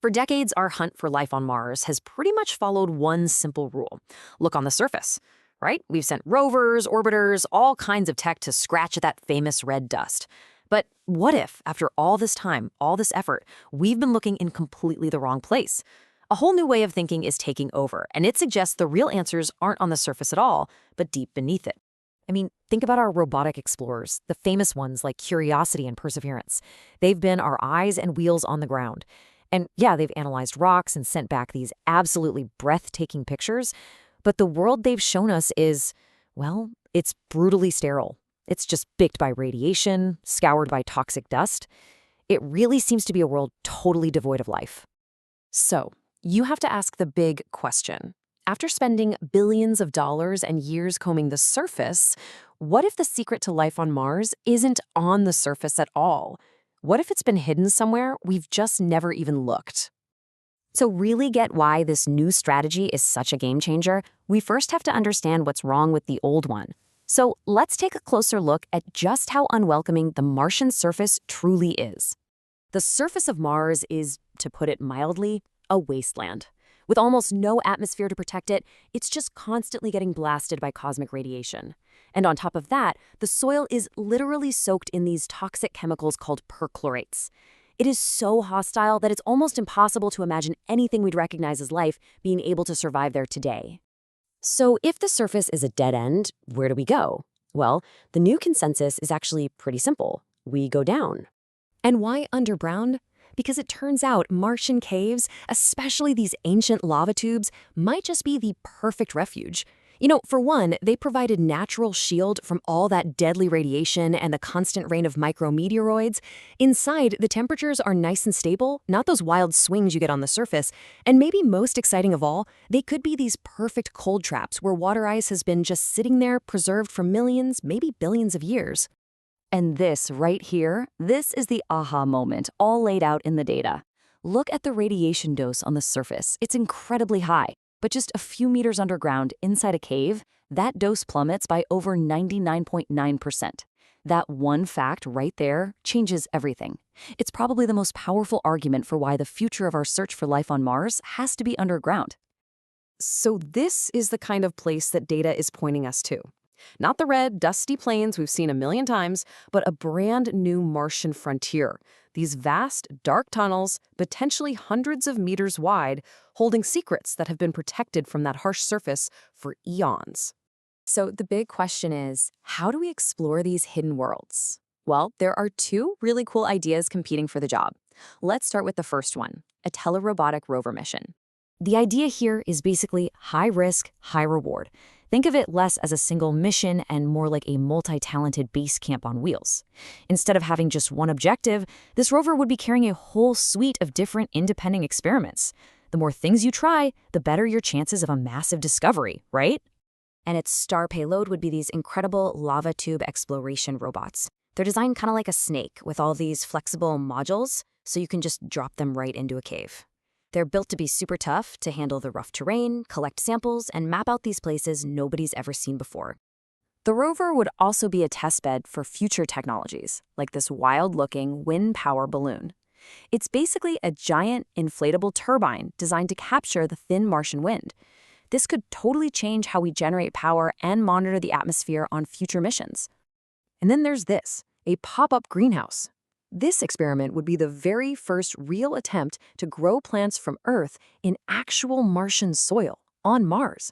For decades, our hunt for life on Mars has pretty much followed one simple rule. Look on the surface, right? We've sent rovers, orbiters, all kinds of tech to scratch at that famous red dust. But what if, after all this time, all this effort, we've been looking in completely the wrong place? A whole new way of thinking is taking over, and it suggests the real answers aren't on the surface at all, but deep beneath it. I mean, think about our robotic explorers, the famous ones like Curiosity and Perseverance. They've been our eyes and wheels on the ground. And yeah, they've analyzed rocks and sent back these absolutely breathtaking pictures, but the world they've shown us is, well, it's brutally sterile. It's just baked by radiation, scoured by toxic dust. It really seems to be a world totally devoid of life. So, you have to ask the big question. After spending billions of dollars and years combing the surface, what if the secret to life on Mars isn't on the surface at all? What if it's been hidden somewhere we've just never even looked? To really get why this new strategy is such a game changer, we first have to understand what's wrong with the old one. So let's take a closer look at just how unwelcoming the Martian surface truly is. The surface of Mars is, to put it mildly, a wasteland. With almost no atmosphere to protect it, it's just constantly getting blasted by cosmic radiation. And on top of that, the soil is literally soaked in these toxic chemicals called perchlorates. It is so hostile that it's almost impossible to imagine anything we'd recognize as life being able to survive there today. So if the surface is a dead end, where do we go? Well, the new consensus is actually pretty simple. We go down. And why underground? Because it turns out Martian caves, especially these ancient lava tubes, might just be the perfect refuge. You know, for one, they provided natural shield from all that deadly radiation and the constant rain of micrometeoroids. Inside, the temperatures are nice and stable, not those wild swings you get on the surface. And maybe most exciting of all, they could be these perfect cold traps where water ice has been just sitting there preserved for millions, maybe billions of years. And this right here, this is the aha moment, all laid out in the data. Look at the radiation dose on the surface. It's incredibly high. But just a few meters underground, inside a cave, that dose plummets by over 99.9%. That one fact right there changes everything. It's probably the most powerful argument for why the future of our search for life on Mars has to be underground. So this is the kind of place that data is pointing us to. Not the red, dusty plains we've seen a million times, but a brand new Martian frontier. These vast, dark tunnels, potentially hundreds of meters wide, holding secrets that have been protected from that harsh surface for eons. So the big question is, how do we explore these hidden worlds? Well, there are two really cool ideas competing for the job. Let's start with the first one, a telerobotic rover mission. The idea here is basically high risk, high reward. Think of it less as a single mission and more like a multi-talented base camp on wheels. Instead of having just one objective, this rover would be carrying a whole suite of different independent experiments. The more things you try, the better your chances of a massive discovery, right? And its star payload would be these incredible lava tube exploration robots. They're designed kind of like a snake with all these flexible modules, so you can just drop them right into a cave. They're built to be super tough, to handle the rough terrain, collect samples, and map out these places nobody's ever seen before. The rover would also be a testbed for future technologies, like this wild-looking wind power balloon. It's basically a giant inflatable turbine designed to capture the thin Martian wind. This could totally change how we generate power and monitor the atmosphere on future missions. And then there's this, a pop-up greenhouse. This experiment would be the very first real attempt to grow plants from Earth in actual Martian soil on Mars.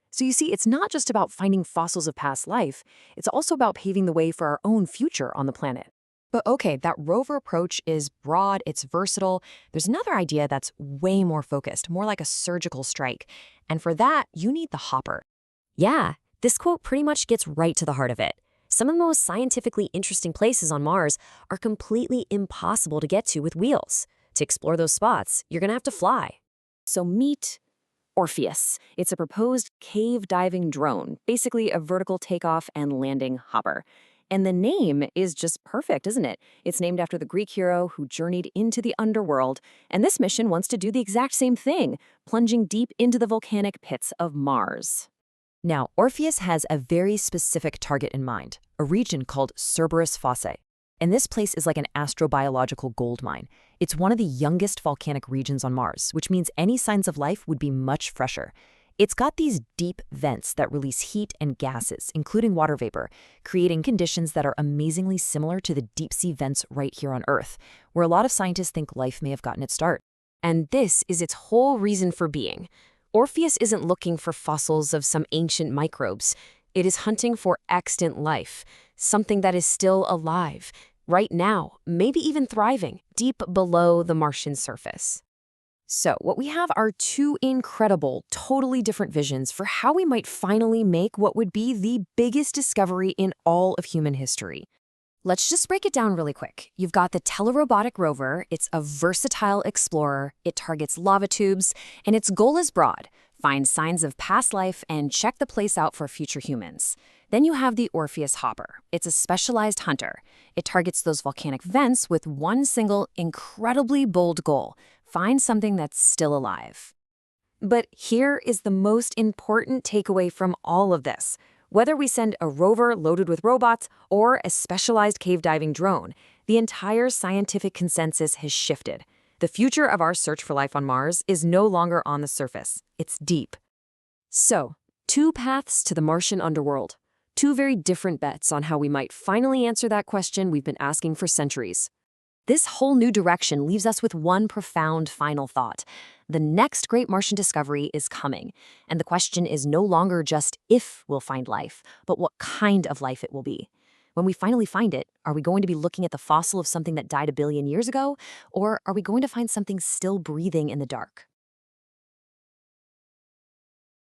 So you see, it's not just about finding fossils of past life, it's also about paving the way for our own future on the planet. But okay, that rover approach is broad, it's versatile. There's another idea that's way more focused, more like a surgical strike. And for that, you need the hopper. Yeah, this quote pretty much gets right to the heart of it. Some of the most scientifically interesting places on Mars are completely impossible to get to with wheels. To explore those spots, you're going to have to fly. So meet Orpheus. It's a proposed cave diving drone, basically a vertical takeoff and landing hopper. And the name is just perfect, isn't it? It's named after the Greek hero who journeyed into the Underworld, and this mission wants to do the exact same thing, plunging deep into the volcanic pits of Mars. Now, Orpheus has a very specific target in mind, a region called Cerberus Fossae. And this place is like an astrobiological gold mine. It's one of the youngest volcanic regions on Mars, which means any signs of life would be much fresher. It's got these deep vents that release heat and gases, including water vapor, creating conditions that are amazingly similar to the deep-sea vents right here on Earth, where a lot of scientists think life may have gotten its start. And this is its whole reason for being. Orpheus isn't looking for fossils of some ancient microbes. It is hunting for extant life, something that is still alive, right now, maybe even thriving, deep below the Martian surface. So, what we have are two incredible, totally different visions for how we might finally make what would be the biggest discovery in all of human history. Let's just break it down really quick. You've got the telerobotic rover. It's a versatile explorer. It targets lava tubes, and its goal is broad: find signs of past life and check the place out for future humans. Then you have the Orpheus hopper. It's a specialized hunter. It targets those volcanic vents with one single, incredibly bold goal: find something that's still alive. But here is the most important takeaway from all of this. Whether we send a rover loaded with robots or a specialized cave diving drone, the entire scientific consensus has shifted. The future of our search for life on Mars is no longer on the surface. It's deep. So, two paths to the Martian underworld. Two very different bets on how we might finally answer that question we've been asking for centuries. This whole new direction leaves us with one profound final thought. The next great Martian discovery is coming, and the question is no longer just if we'll find life, but what kind of life it will be. When we finally find it, are we going to be looking at the fossil of something that died a billion years ago, or are we going to find something still breathing in the dark?